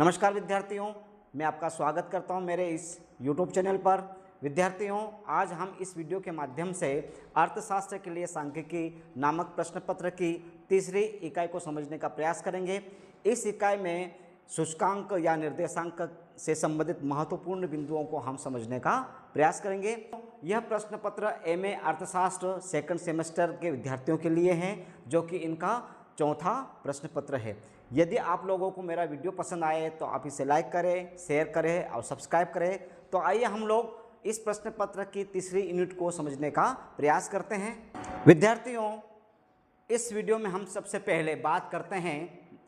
नमस्कार विद्यार्थियों, मैं आपका स्वागत करता हूं मेरे इस YouTube चैनल पर। विद्यार्थियों, आज हम इस वीडियो के माध्यम से अर्थशास्त्र के लिए सांख्यिकी नामक प्रश्न पत्र की तीसरी इकाई को समझने का प्रयास करेंगे। इस इकाई में सूचकांक या निर्देशांक से संबंधित महत्वपूर्ण बिंदुओं को हम समझने का प्रयास करेंगे। यह प्रश्न पत्र MA अर्थशास्त्र सेकंड सेमेस्टर के विद्यार्थियों के लिए हैं, जो कि इनका चौथा प्रश्न पत्र है। यदि आप लोगों को मेरा वीडियो पसंद आए तो आप इसे लाइक करें, शेयर करें और सब्सक्राइब करें। तो आइए हम लोग इस प्रश्न पत्र की तीसरी यूनिट को समझने का प्रयास करते हैं। विद्यार्थियों, इस वीडियो में हम सबसे पहले बात करते हैं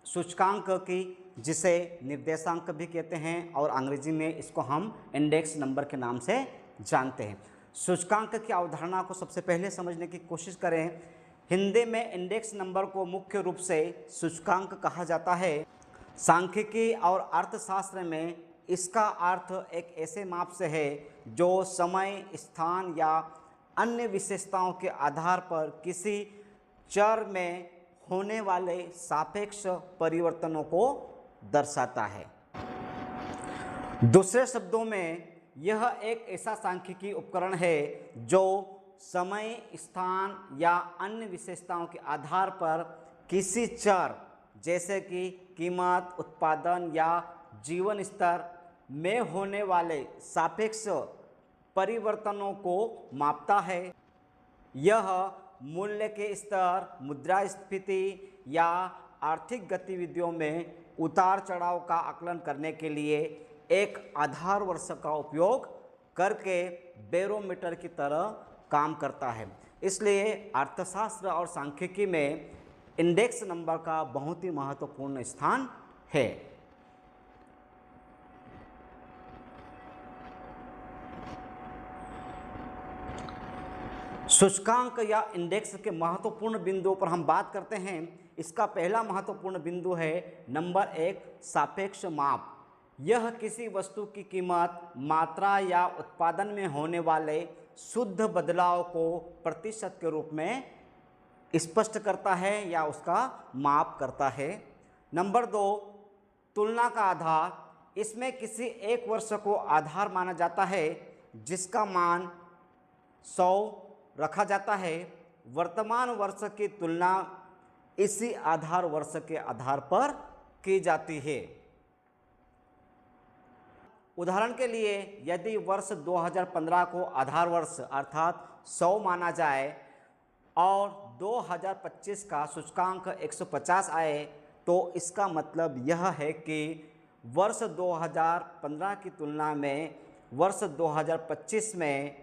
सूचकांक की, जिसे निर्देशांक भी कहते हैं और अंग्रेजी में इसको हम इंडेक्स नंबर के नाम से जानते हैं। सूचकांक की अवधारणा को सबसे पहले समझने की कोशिश करें। हिंदी में इंडेक्स नंबर को मुख्य रूप से सूचकांक कहा जाता है। सांख्यिकी और अर्थशास्त्र में इसका अर्थ एक ऐसे माप से है जो समय, स्थान या अन्य विशेषताओं के आधार पर किसी चर में होने वाले सापेक्ष परिवर्तनों को दर्शाता है। दूसरे शब्दों में, यह एक ऐसा सांख्यिकी उपकरण है जो समय, स्थान या अन्य विशेषताओं के आधार पर किसी चर जैसे कि कीमत, उत्पादन या जीवन स्तर में होने वाले सापेक्ष परिवर्तनों को मापता है। यह मूल्य के स्तर, मुद्रास्फीति या आर्थिक गतिविधियों में उतार चढ़ाव का आकलन करने के लिए एक आधार वर्ष का उपयोग करके बैरोमीटर की तरह काम करता है। इसलिए अर्थशास्त्र और सांख्यिकी में इंडेक्स नंबर का बहुत ही महत्वपूर्ण स्थान है। सूचकांक या इंडेक्स के महत्वपूर्ण बिंदुओं पर हम बात करते हैं। इसका पहला महत्वपूर्ण बिंदु है नंबर 1, सापेक्ष माप। यह किसी वस्तु की कीमत, मात्रा या उत्पादन में होने वाले शुद्ध बदलाव को प्रतिशत के रूप में स्पष्ट करता है या उसका माप करता है। नंबर 2, तुलना का आधार। इसमें किसी एक वर्ष को आधार माना जाता है जिसका मान 100 रखा जाता है। वर्तमान वर्ष की तुलना इसी आधार वर्ष के आधार पर की जाती है। उदाहरण के लिए, यदि वर्ष 2015 को आधार वर्ष अर्थात 100 माना जाए और 2025 का सूचकांक 150 आए, तो इसका मतलब यह है कि वर्ष 2015 की तुलना में वर्ष 2025 में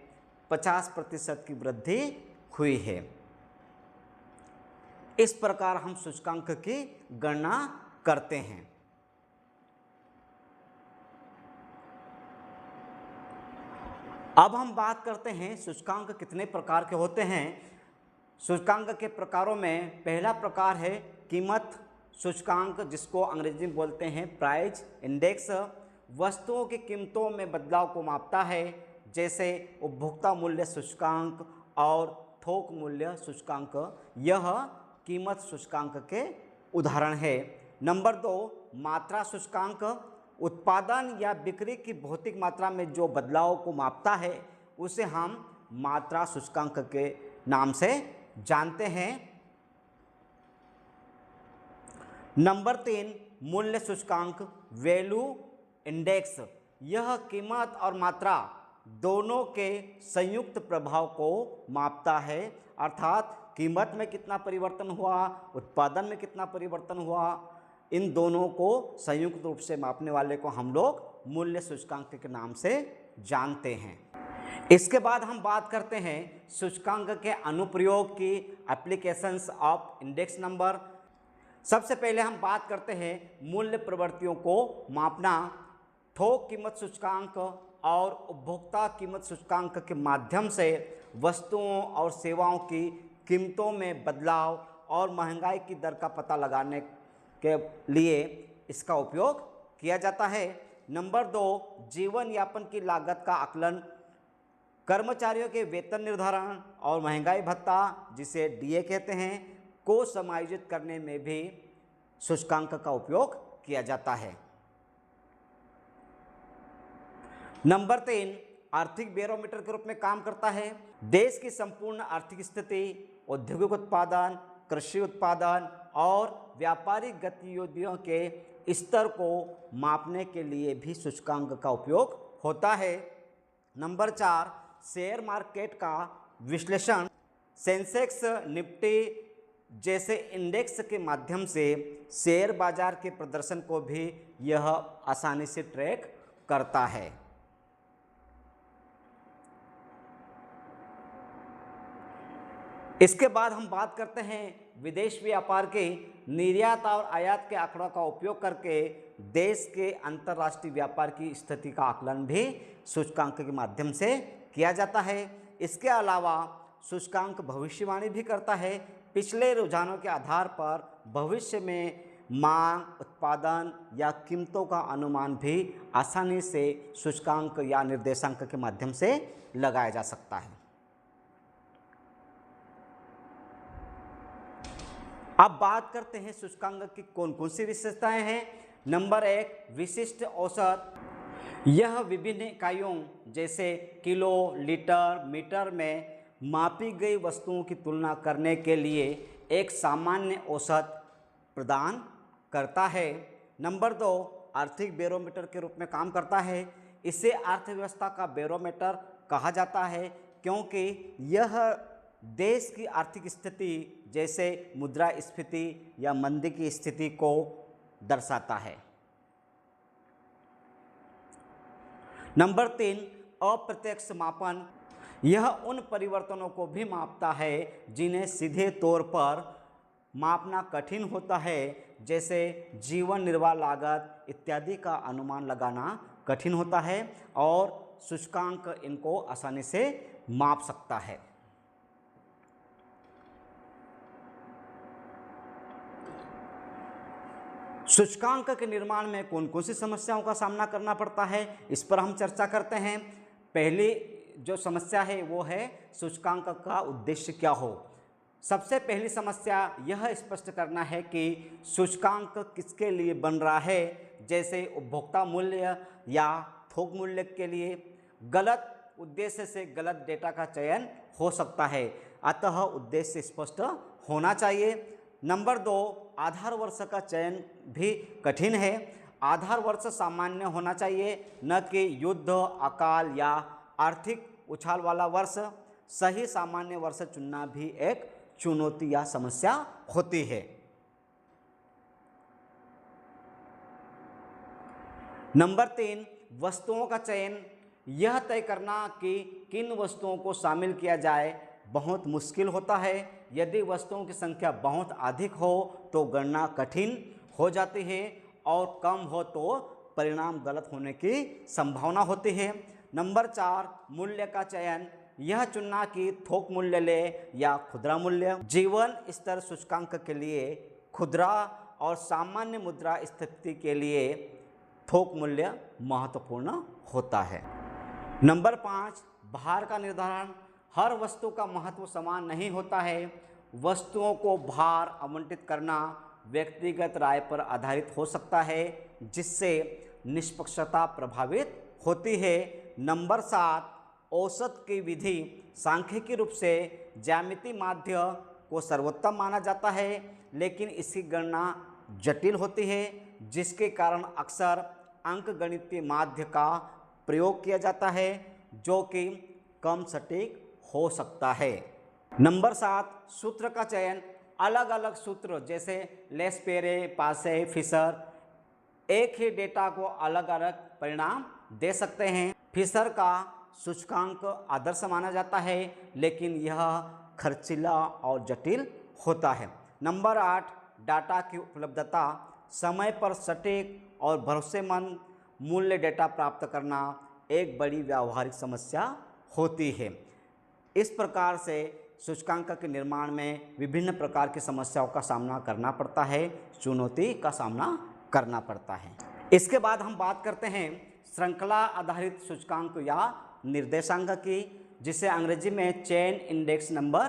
50% की वृद्धि हुई है। इस प्रकार हम सूचकांक की गणना करते हैं। अब हम बात करते हैं सूचकांक कितने प्रकार के होते हैं। सूचकांक के प्रकारों में पहला प्रकार है कीमत सूचकांक, जिसको अंग्रेजी में बोलते हैं प्राइस इंडेक्स। वस्तुओं की कीमतों में बदलाव को मापता है, जैसे उपभोक्ता मूल्य सूचकांक और थोक मूल्य सूचकांक। यह कीमत सूचकांक के उदाहरण है। नंबर 2, मात्रा सूचकांक। उत्पादन या बिक्री की भौतिक मात्रा में जो बदलाव को मापता है उसे हम मात्रा सूचकांक के नाम से जानते हैं। नंबर 3, मूल्य सूचकांक वैल्यू इंडेक्स। यह कीमत और मात्रा दोनों के संयुक्त प्रभाव को मापता है, अर्थात कीमत में कितना परिवर्तन हुआ, उत्पादन में कितना परिवर्तन हुआ, इन दोनों को संयुक्त रूप से मापने वाले को हम लोग मूल्य सूचकांक के नाम से जानते हैं। इसके बाद हम बात करते हैं सूचकांक के अनुप्रयोग की, एप्लीकेशंस ऑफ इंडेक्स नंबर। सबसे पहले हम बात करते हैं मूल्य प्रवृत्तियों को मापना। थोक कीमत सूचकांक और उपभोक्ता कीमत सूचकांक के माध्यम से वस्तुओं और सेवाओं की कीमतों में बदलाव और महंगाई की दर का पता लगाने के लिए इसका उपयोग किया जाता है। नंबर 2, जीवन यापन की लागत का आकलन। कर्मचारियों के वेतन निर्धारण और महंगाई भत्ता, जिसे DA कहते हैं, को समायोजित करने में भी सूचकांक का उपयोग किया जाता है। नंबर 3 आर्थिक बैरोमीटर के रूप में काम करता है। देश की संपूर्ण आर्थिक स्थिति, औद्योगिक उत्पादन, कृषि उत्पादन और व्यापारिक गतिविधियों के स्तर को मापने के लिए भी सूचकांक का उपयोग होता है। नंबर 4 शेयर मार्केट का विश्लेषण, सेंसेक्स, निफ्टी जैसे इंडेक्स के माध्यम से शेयर बाजार के प्रदर्शन को भी यह आसानी से ट्रैक करता है। इसके बाद हम बात करते हैं विदेश व्यापार के निर्यात और आयात के आंकड़ों का उपयोग करके देश के अंतर्राष्ट्रीय व्यापार की स्थिति का आकलन भी सूचकांक के माध्यम से किया जाता है। इसके अलावा सूचकांक भविष्यवाणी भी करता है। पिछले रुझानों के आधार पर भविष्य में मांग, उत्पादन या कीमतों का अनुमान भी आसानी से सूचकांक या निर्देशांक के माध्यम से लगाया जा सकता है। अब बात करते हैं सूचकांक की कौन कौन सी विशेषताएं हैं। नंबर 1 विशिष्ट औसत। यह विभिन्न इकाइयों जैसे किलो, लीटर, मीटर में मापी गई वस्तुओं की तुलना करने के लिए एक सामान्य औसत प्रदान करता है। नंबर 2 आर्थिक बैरोमीटर के रूप में काम करता है। इसे अर्थव्यवस्था का बैरोमीटर कहा जाता है क्योंकि यह देश की आर्थिक स्थिति जैसे मुद्रास्फीति या मंदी की स्थिति को दर्शाता है। नंबर 3 अप्रत्यक्ष मापन। यह उन परिवर्तनों को भी मापता है जिन्हें सीधे तौर पर मापना कठिन होता है, जैसे जीवन निर्वाह लागत इत्यादि का अनुमान लगाना कठिन होता है और सूचकांक इनको आसानी से माप सकता है। सूचकांक के निर्माण में कौन कौन सी समस्याओं का सामना करना पड़ता है, इस पर हम चर्चा करते हैं। पहली जो समस्या है वो है सूचकांक का उद्देश्य क्या हो। सबसे पहली समस्या यह स्पष्ट करना है कि सूचकांक किसके लिए बन रहा है, जैसे उपभोक्ता मूल्य या थोक मूल्य के लिए। गलत उद्देश्य से गलत डेटा का चयन हो सकता है, अतः उद्देश्य स्पष्ट होना चाहिए। नंबर 2 आधार वर्ष का चयन भी कठिन है। आधार वर्ष सामान्य होना चाहिए, न कि युद्ध, अकाल या आर्थिक उछाल वाला वर्ष। सही सामान्य वर्ष चुनना भी एक चुनौती या समस्या होती है। नंबर 3 वस्तुओं का चयन। यह तय करना कि किन वस्तुओं को शामिल किया जाए बहुत मुश्किल होता है। यदि वस्तुओं की संख्या बहुत अधिक हो तो गणना कठिन हो जाती है और कम हो तो परिणाम गलत होने की संभावना होती है। नंबर 4 मूल्य का चयन। यह चुनना कि थोक मूल्य ले या खुदरा मूल्य। जीवन स्तर सूचकांक के लिए खुदरा और सामान्य मुद्रा स्थिति के लिए थोक मूल्य महत्वपूर्ण होता है। नंबर 5 भार का निर्धारण। हर वस्तु का महत्व समान नहीं होता है। वस्तुओं को भार आवंटित करना व्यक्तिगत राय पर आधारित हो सकता है, जिससे निष्पक्षता प्रभावित होती है। नंबर 7 औसत की विधि। सांख्यिकी रूप से ज्यामितीय माध्य को सर्वोत्तम माना जाता है, लेकिन इसकी गणना जटिल होती है, जिसके कारण अक्सर अंकगणितीय माध्य का प्रयोग किया जाता है, जो कि कम सटीक हो सकता है। नंबर 7 सूत्र का चयन। अलग अलग सूत्र जैसे लेस्पेरे, पासे, फिशर एक ही डेटा को अलग अलग परिणाम दे सकते हैं। फिशर का सूचकांक आदर्श माना जाता है, लेकिन यह खर्चीला और जटिल होता है। नंबर 8 डाटा की उपलब्धता। समय पर सटीक और भरोसेमंद मूल्य डेटा प्राप्त करना एक बड़ी व्यावहारिक समस्या होती है। इस प्रकार से सूचकांक के निर्माण में विभिन्न प्रकार की समस्याओं का सामना करना पड़ता है, चुनौती का सामना करना पड़ता है। इसके बाद हम बात करते हैं श्रृंखला आधारित सूचकांक या निर्देशांक की, जिसे अंग्रेजी में चेन इंडेक्स नंबर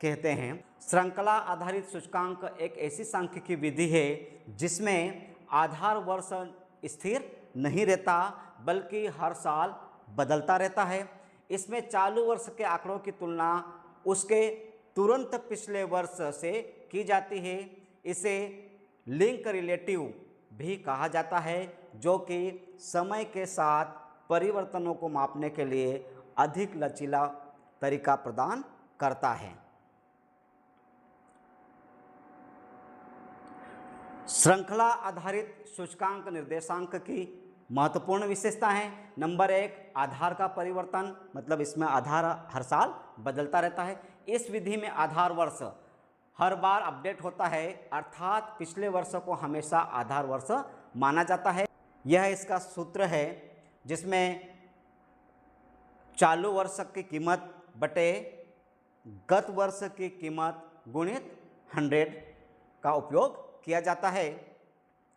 कहते हैं। श्रृंखला आधारित सूचकांक एक ऐसी सांख्यिकी विधि है जिसमें आधार वर्ष स्थिर नहीं रहता, बल्कि हर साल बदलता रहता है। इसमें चालू वर्ष के आंकड़ों की तुलना उसके तुरंत पिछले वर्ष से की जाती है। इसे लिंक रिलेटिव भी कहा जाता है, जो कि समय के साथ परिवर्तनों को मापने के लिए अधिक लचीला तरीका प्रदान करता है। श्रृंखला आधारित सूचकांक निर्देशांक की महत्वपूर्ण विशेषता है। नंबर 1, आधार का परिवर्तन, मतलब इसमें आधार हर साल बदलता रहता है। इस विधि में आधार वर्ष हर बार अपडेट होता है, अर्थात पिछले वर्ष को हमेशा आधार वर्ष माना जाता है। यह इसका सूत्र है, जिसमें चालू वर्ष की कीमत बटे गत वर्ष की कीमत गुणित 100 का उपयोग किया जाता है।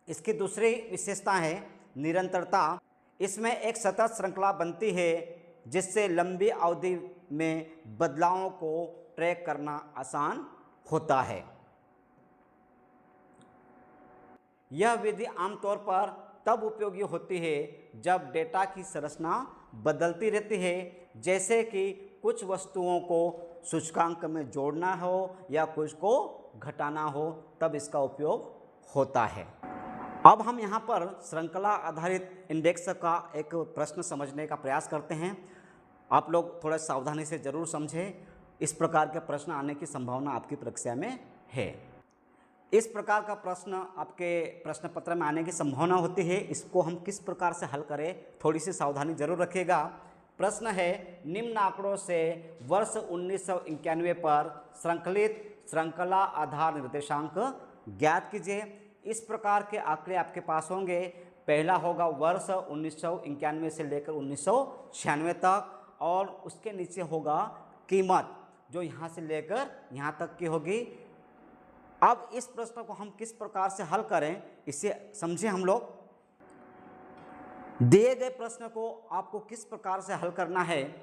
इसकी दूसरी विशेषता है निरंतरता। इसमें एक सतत श्रृंखला बनती है, जिससे लंबी अवधि में बदलावों को ट्रैक करना आसान होता है। यह विधि आमतौर पर तब उपयोगी होती है जब डेटा की संरचना बदलती रहती है, जैसे कि कुछ वस्तुओं को सूचकांक में जोड़ना हो या कुछ को घटाना हो, तब इसका उपयोग होता है। अब हम यहाँ पर श्रृंखला आधारित इंडेक्स का एक प्रश्न समझने का प्रयास करते हैं। आप लोग थोड़ा सावधानी से ज़रूर समझें, इस प्रकार के प्रश्न आने की संभावना आपकी परीक्षा में है। इस प्रकार का प्रश्न आपके प्रश्न पत्र में आने की संभावना होती है। इसको हम किस प्रकार से हल करें, थोड़ी सी सावधानी जरूर रखिएगा। प्रश्न है, निम्न आंकड़ों से वर्ष 1991 पर श्रृंखलित श्रृंखला आधार निर्देशांक ज्ञात कीजिए। इस प्रकार के आंकड़े आपके पास होंगे। पहला होगा वर्ष 1991 से लेकर 1996 तक, और उसके नीचे होगा कीमत, जो यहाँ से लेकर यहाँ तक की होगी। अब इस प्रश्न को हम किस प्रकार से हल करें, इसे समझें हम लोग। दिए गए प्रश्न को आपको किस प्रकार से हल करना है,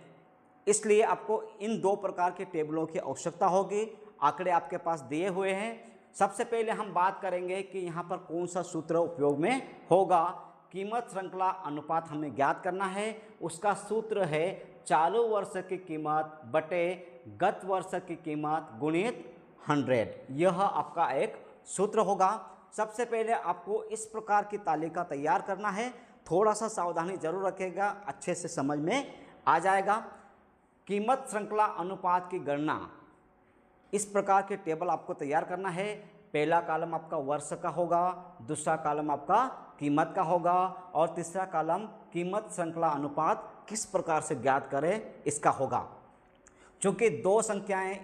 इसलिए आपको इन दो प्रकार के टेबलों की आवश्यकता होगी। आंकड़े आपके पास दिए हुए हैं। सबसे पहले हम बात करेंगे कि यहाँ पर कौन सा सूत्र उपयोग में होगा। कीमत श्रृंखला अनुपात हमें ज्ञात करना है। उसका सूत्र है चालू वर्ष की कीमत बटे गत वर्ष की कीमत गुणित 100। यह आपका एक सूत्र होगा। सबसे पहले आपको इस प्रकार की तालिका तैयार करना है। थोड़ा सा सावधानी जरूर रखिएगा, अच्छे से समझ में आ जाएगा। कीमत श्रृंखला अनुपात की गणना, इस प्रकार के टेबल आपको तैयार करना है। पहला कॉलम आपका वर्ष का होगा, दूसरा कॉलम आपका कीमत का होगा, और तीसरा कॉलम कीमत श्रृंखला अनुपात किस प्रकार से ज्ञात करें इसका होगा। चूँकि दो संख्याएं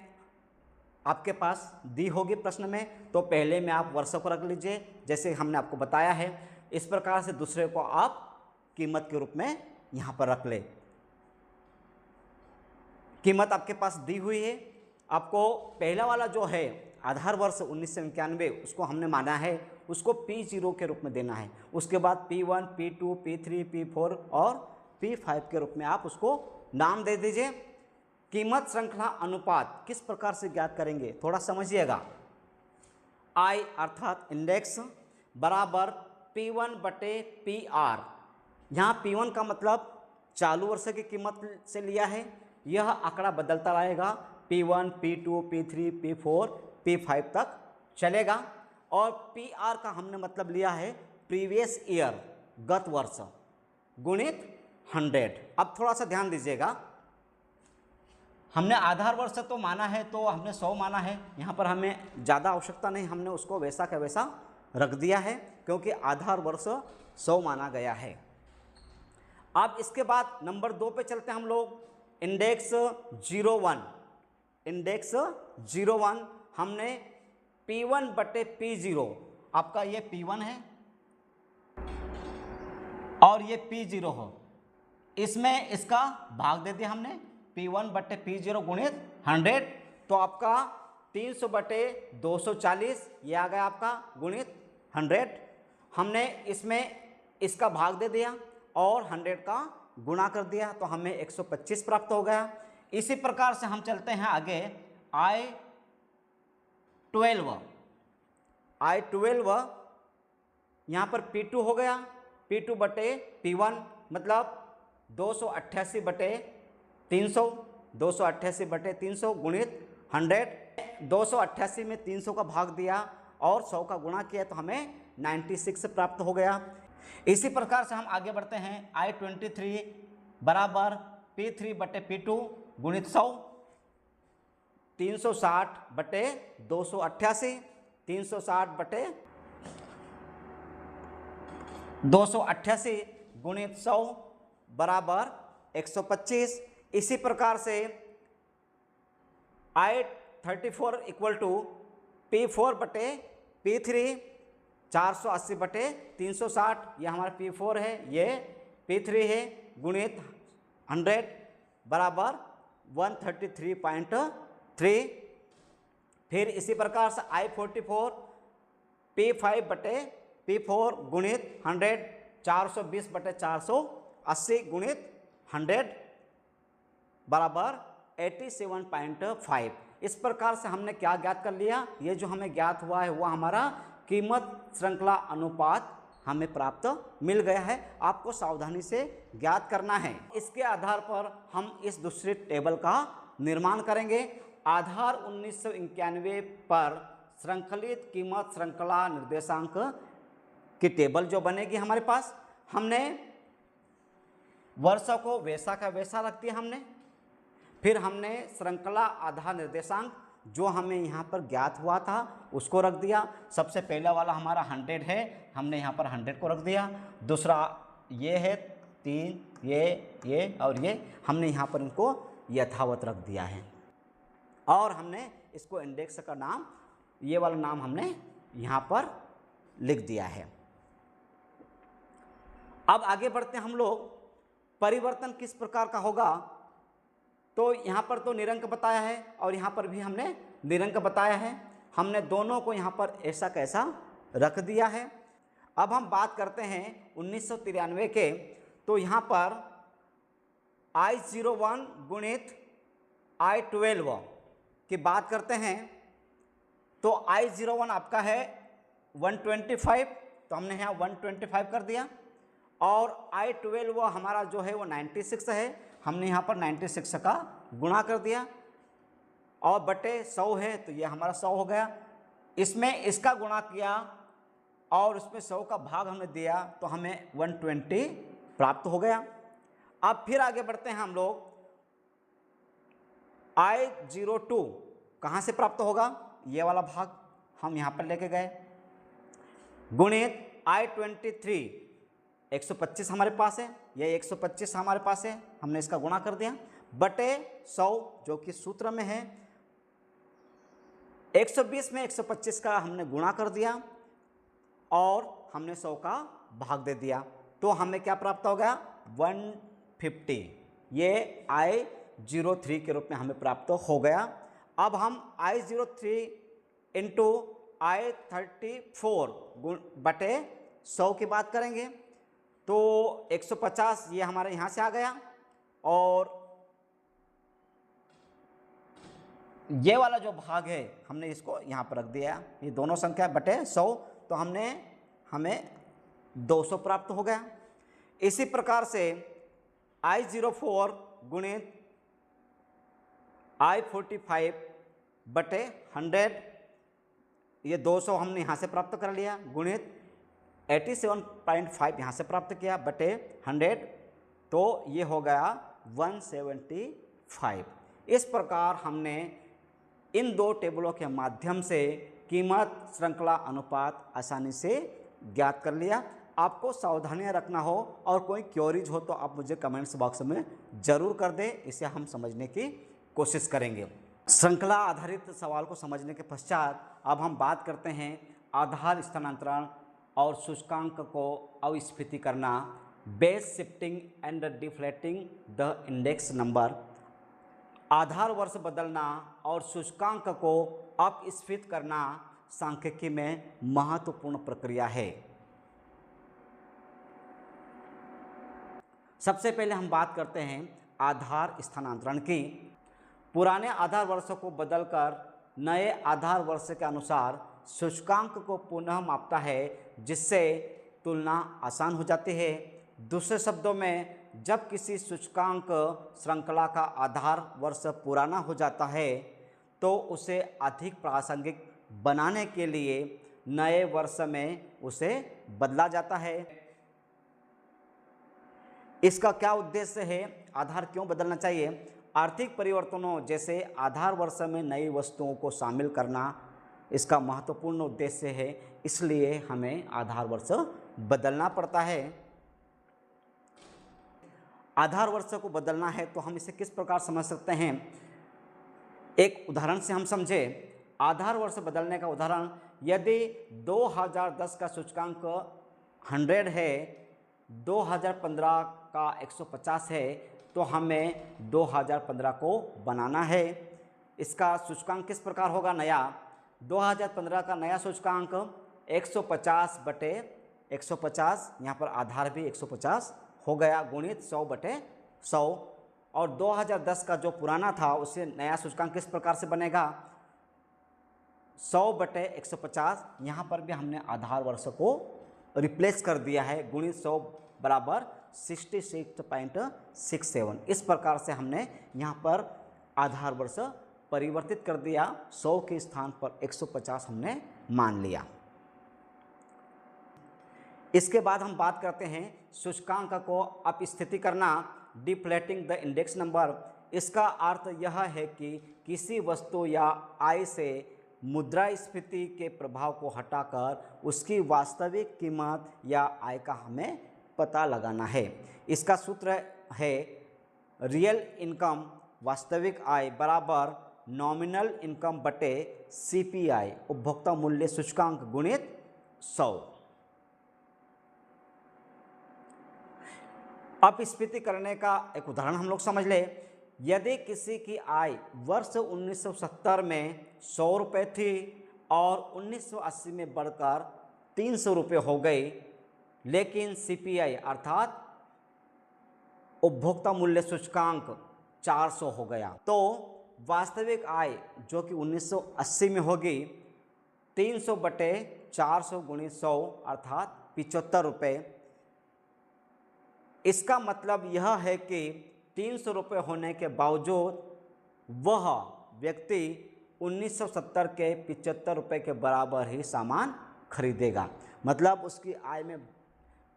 आपके पास दी होगी प्रश्न में, तो पहले में आप वर्ष को रख लीजिए, जैसे हमने आपको बताया है। इस प्रकार से दूसरे को आप कीमत के रूप में यहाँ पर रख ले। कीमत आपके पास दी हुई है। आपको पहला वाला जो है आधार वर्ष 1991, उसको हमने माना है, उसको P0 के रूप में देना है। उसके बाद P1, P2, P3, P4 और P5 के रूप में आप उसको नाम दे दीजिए। कीमत श्रृंखला अनुपात किस प्रकार से ज्ञात करेंगे, थोड़ा समझिएगा। I अर्थात इंडेक्स बराबर P1 बटे PR। यहाँ P1 का मतलब चालू वर्ष की कीमत से लिया है। यह आंकड़ा बदलता रहेगा, P1, P2, P3, P4, P5 तक चलेगा। और PR का हमने मतलब लिया है प्रीवियस ईयर, गत वर्ष, गुणित 100। अब थोड़ा सा ध्यान दीजिएगा, हमने आधार वर्ष तो माना है, तो हमने 100 माना है। यहाँ पर हमें ज़्यादा आवश्यकता नहीं, हमने उसको वैसा का वैसा रख दिया है, क्योंकि आधार वर्ष 100 माना गया है। अब इसके बाद नंबर 2 पे चलते हैं हम लोग। इंडेक्स 01। इंडेक्स 01 हमने P1 बटे P0, आपका ये P1 है और ये P0 हो, इसमें इसका भाग दे दिया हमने। P1 बटे P0 गुणित 100, तो आपका 300 बटे 240 ये आ गया आपका, गुणित 100। हमने इसमें इसका भाग दे दिया और 100 का गुणा कर दिया, तो हमें 125 प्राप्त हो गया। इसी प्रकार से हम चलते हैं आगे। I12 यहाँ पर P2 हो गया, P2 बटे P1, मतलब 288 बटे 300, 288 बटे 300 गुणित 100। 288 में 300 का भाग दिया और 100 का गुणा किया तो हमें 96 प्राप्त हो गया। इसी प्रकार से हम आगे बढ़ते हैं। I23 बराबर P3 बटे P2 गुणित 100, 360 बटे 288, 360 बटे 288 गुणित 100 बराबर 125। इसी प्रकार से I34 इक्वल टू P4 बटे P3, 480 बटे 360, यह हमारा P4 है, ये P3 है, गुणित 100 बराबर 133.3। फिर इसी प्रकार से I44 P5 बटे P4 गुणित 100, 420 बटे 480 गुणित 100 बराबर 87.5। इस प्रकार से हमने क्या ज्ञात कर लिया, ये जो हमें ज्ञात हुआ है वह हमारा कीमत श्रृंखला अनुपात हमें प्राप्त मिल गया है। आपको सावधानी से ज्ञात करना है। इसके आधार पर हम इस दूसरे टेबल का निर्माण करेंगे। आधार 1991 पर श्रृंखलित कीमत श्रृंखला निर्देशांक की टेबल जो बनेगी हमारे पास, हमने वर्षों को वैसा का वैसा रख दिया हमने। फिर हमने श्रृंखला आधार निर्देशांक जो हमें यहाँ पर ज्ञात हुआ था उसको रख दिया। सबसे पहला वाला हमारा 100 है, हमने यहाँ पर 100 को रख दिया। दूसरा ये है 3, ये और ये हमने यहाँ पर इनको यथावत रख दिया है। और हमने इसको इंडेक्स का नाम, ये वाला नाम हमने यहाँ पर लिख दिया है। अब आगे बढ़ते हैं हम लोग। परिवर्तन किस प्रकार का होगा, तो यहाँ पर तो निरंक बताया है और यहाँ पर भी हमने निरंक बताया है। हमने दोनों को यहाँ पर ऐसा कैसा रख दिया है। अब हम बात करते हैं 1993 के, तो यहाँ पर I01 गुणित I12 की बात करते हैं। तो I01 आपका है 125, तो हमने यहाँ 125 कर दिया। और I12 हमारा जो है वो 96 है, हमने यहाँ पर 96 का गुणा कर दिया और बटे 100 है तो ये हमारा 100 हो गया। इसमें इसका गुणा किया और उसमें 100 का भाग हमने दिया तो हमें 120 प्राप्त हो गया। अब फिर आगे बढ़ते हैं हम लोग। I02 कहाँ से प्राप्त होगा, ये वाला भाग हम यहाँ पर लेके गए, गुणित I23 125 हमारे पास है, ये 125 हमारे पास है, हमने इसका गुणा कर दिया, बटे 100 जो कि सूत्र में है। 120 में 125 का हमने गुणा कर दिया और हमने 100 का भाग दे दिया, तो हमें क्या प्राप्त हो गया 150। ये I03 के रूप में हमें प्राप्त हो गया। अब हम I03 इंटू I34 बटे 100 की बात करेंगे, तो 150 ये हमारे यहाँ से आ गया और ये वाला जो भाग है हमने इसको यहाँ पर रख दिया, ये दोनों संख्या बटे 100, तो हमें 200 प्राप्त हो गया। इसी प्रकार से I04 गुणित I45 बटे 100, ये 200 हमने यहाँ से प्राप्त कर लिया, गुणित 87.5 यहाँ से प्राप्त किया बटे 100, तो ये हो गया 175। इस प्रकार हमने इन दो टेबलों के माध्यम से कीमत श्रृंखला अनुपात आसानी से ज्ञात कर लिया। आपको सावधानियां रखना हो और कोई क्वेरीज हो तो आप मुझे कमेंट्स बॉक्स में ज़रूर कर दें, इसे हम समझने की कोशिश करेंगे। श्रृंखला आधारित सवाल को समझने के पश्चात अब हम बात करते हैं आधार स्थानांतरण और सूचकांक को अविस्फीति करना, base shifting and deflating the index number. आधार वर्ष बदलना और सूचकांक को अपस्फीत करना सांख्यिकी में महत्वपूर्ण प्रक्रिया है। सबसे पहले हम बात करते हैं आधार स्थानांतरण की। पुराने आधार वर्षों को बदलकर नए आधार वर्ष के अनुसार सूचकांक को पुनः मापता है, जिससे तुलना आसान हो जाती है। दूसरे शब्दों में जब किसी सूचकांक श्रृंखला का आधार वर्ष पुराना हो जाता है तो उसे अधिक प्रासंगिक बनाने के लिए नए वर्ष में उसे बदला जाता है। इसका क्या उद्देश्य है? आधार क्यों बदलना चाहिए? आर्थिक परिवर्तनों जैसे आधार वर्ष में नई वस्तुओं को शामिल करना इसका महत्वपूर्ण उद्देश्य है, इसलिए हमें आधार वर्ष बदलना पड़ता है। आधार वर्ष को बदलना है तो हम इसे किस प्रकार समझ सकते हैं? एक उदाहरण से हम समझे। आधार वर्ष बदलने का उदाहरण, यदि 2010 का सूचकांक 100 है, 2015 का 150 है, तो हमें 2015 को बनाना है। इसका सूचकांक किस प्रकार होगा? नया 2015 का नया सूचकांक 150 बटे 150, यहाँ पर आधार भी 150 हो गया, गुणित 100 बटे 100। और 2010 का जो पुराना था उसे नया सूचकांक किस प्रकार से बनेगा? 100 बटे 150, यहाँ पर भी हमने आधार वर्ष को रिप्लेस कर दिया है, गुणित 100 बराबर 66.67। इस प्रकार से हमने यहाँ पर आधार वर्ष परिवर्तित कर दिया, 100 के स्थान पर 150 हमने मान लिया। इसके बाद हम बात करते हैं सूचकांक को अपस्थिति करना, डिफ्लेटिंग द इंडेक्स नंबर। इसका अर्थ यह है कि किसी वस्तु या आय से मुद्रास्फीति के प्रभाव को हटाकर उसकी वास्तविक कीमत या आय का हमें पता लगाना है। इसका सूत्र है रियल इनकम वास्तविक आय बराबर नॉमिनल इनकम बटे CPI उपभोक्ता मूल्य सूचकांक गुणित 100। अपस्फीति करने का एक उदाहरण हम लोग समझ ले। यदि किसी की आय वर्ष 1970 में 100 रुपये थी और 1980 में बढ़कर 300 रुपये हो गई, लेकिन CPI अर्थात उपभोक्ता मूल्य सूचकांक 400 हो गया, तो वास्तविक आय जो कि 1980 में होगी 300 बटे 400 गुणित 100 अर्थात 75 रुपये। इसका मतलब यह है कि 300 रुपये होने के बावजूद वह व्यक्ति 1970 के 75 रुपये के बराबर ही सामान खरीदेगा। मतलब उसकी आय में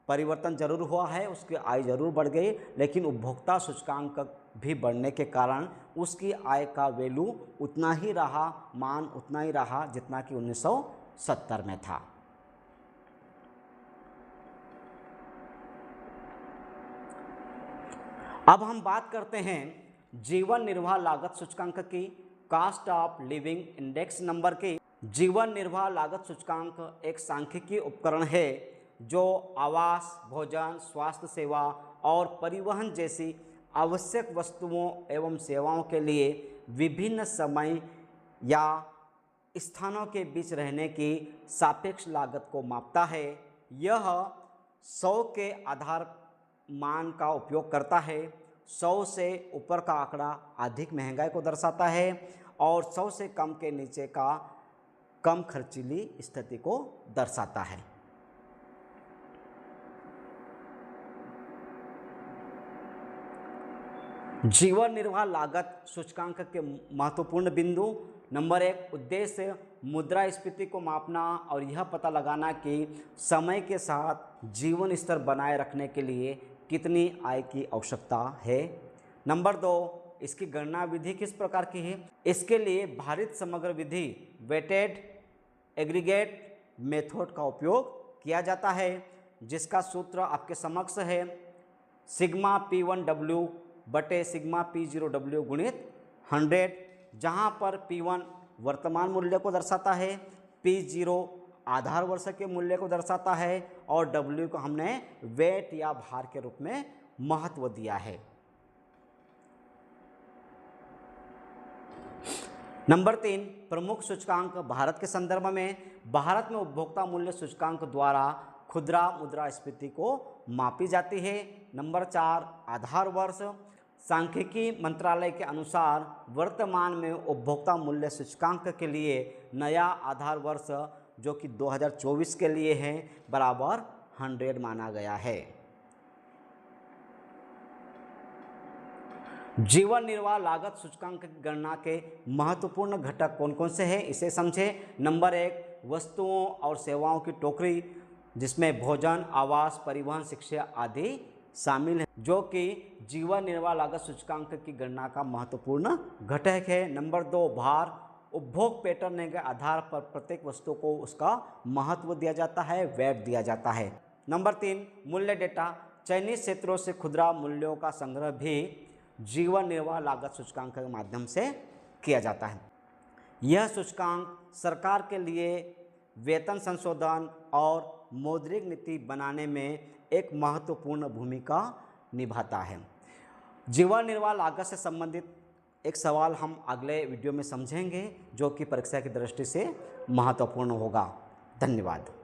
परिवर्तन जरूर हुआ है, उसकी आय जरूर बढ़ गई, लेकिन उपभोक्ता सूचकांक भी बढ़ने के कारण उसकी आय का वैल्यू उतना ही रहा, मान उतना ही रहा जितना कि 1970 में था। अब हम बात करते हैं जीवन निर्वाह लागत सूचकांक की, cost of living index number की। जीवन निर्वाह लागत सूचकांक एक सांख्यिकीय उपकरण है जो आवास, भोजन, स्वास्थ्य सेवा और परिवहन जैसी आवश्यक वस्तुओं एवं सेवाओं के लिए विभिन्न समय या स्थानों के बीच रहने की सापेक्ष लागत को मापता है। यह 100 के आधार मान का उपयोग करता है। 100 से ऊपर का आंकड़ा अधिक महंगाई को दर्शाता है और 100 से कम के नीचे का कम खर्चीली स्थिति को दर्शाता है। जीवन निर्वाह लागत सूचकांक के महत्वपूर्ण बिंदु। नंबर 1, उद्देश्य मुद्रास्फीति को मापना और यह पता लगाना कि समय के साथ जीवन स्तर बनाए रखने के लिए कितनी आय की आवश्यकता है। नंबर 2, इसकी गणना विधि किस प्रकार की है? इसके लिए भारित समग्र विधि वेटेड एग्रीगेट मेथड का उपयोग किया जाता है, जिसका सूत्र आपके समक्ष है सिग्मा P1W बटे सिग्मा P0W गुणित 100, जहाँ पर P1 वर्तमान मूल्य को दर्शाता है, P0 आधार वर्ष के मूल्य को दर्शाता है और W को हमने वेट या भार के रूप में महत्व दिया है। नंबर 3, प्रमुख सूचकांक भारत के संदर्भ में। भारत में उपभोक्ता मूल्य सूचकांक द्वारा खुदरा मुद्रास्फीति को मापी जाती है। नंबर 4, आधार वर्ष। सांख्यिकी मंत्रालय के अनुसार वर्तमान में उपभोक्ता मूल्य सूचकांक के लिए नया आधार वर्ष जो कि 2024 के लिए है बराबर 100 माना गया है। जीवन निर्वाह लागत सूचकांक की गणना के महत्वपूर्ण घटक कौन कौन से हैं, इसे समझें। नंबर 1, वस्तुओं और सेवाओं की टोकरी, जिसमें भोजन, आवास, परिवहन, शिक्षा आदि शामिल हैं, जो कि जीवन निर्वाह लागत सूचकांक की गणना का महत्वपूर्ण घटक है। नंबर 2, भार, उपभोग पैटर्न के आधार पर प्रत्येक वस्तु को उसका महत्व दिया जाता है, वेट दिया जाता है। नंबर 3, मूल्य डेटा, चयनित क्षेत्रों से खुदरा मूल्यों का संग्रह भी जीवन निर्वाह लागत सूचकांक के माध्यम से किया जाता है। यह सूचकांक सरकार के लिए वेतन संशोधन और मौद्रिक नीति बनाने में एक महत्वपूर्ण भूमिका निभाता है। जीवन निर्वाह लागत से संबंधित एक सवाल हम अगले वीडियो में समझेंगे, जो कि परीक्षा की दृष्टि से महत्वपूर्ण होगा। धन्यवाद।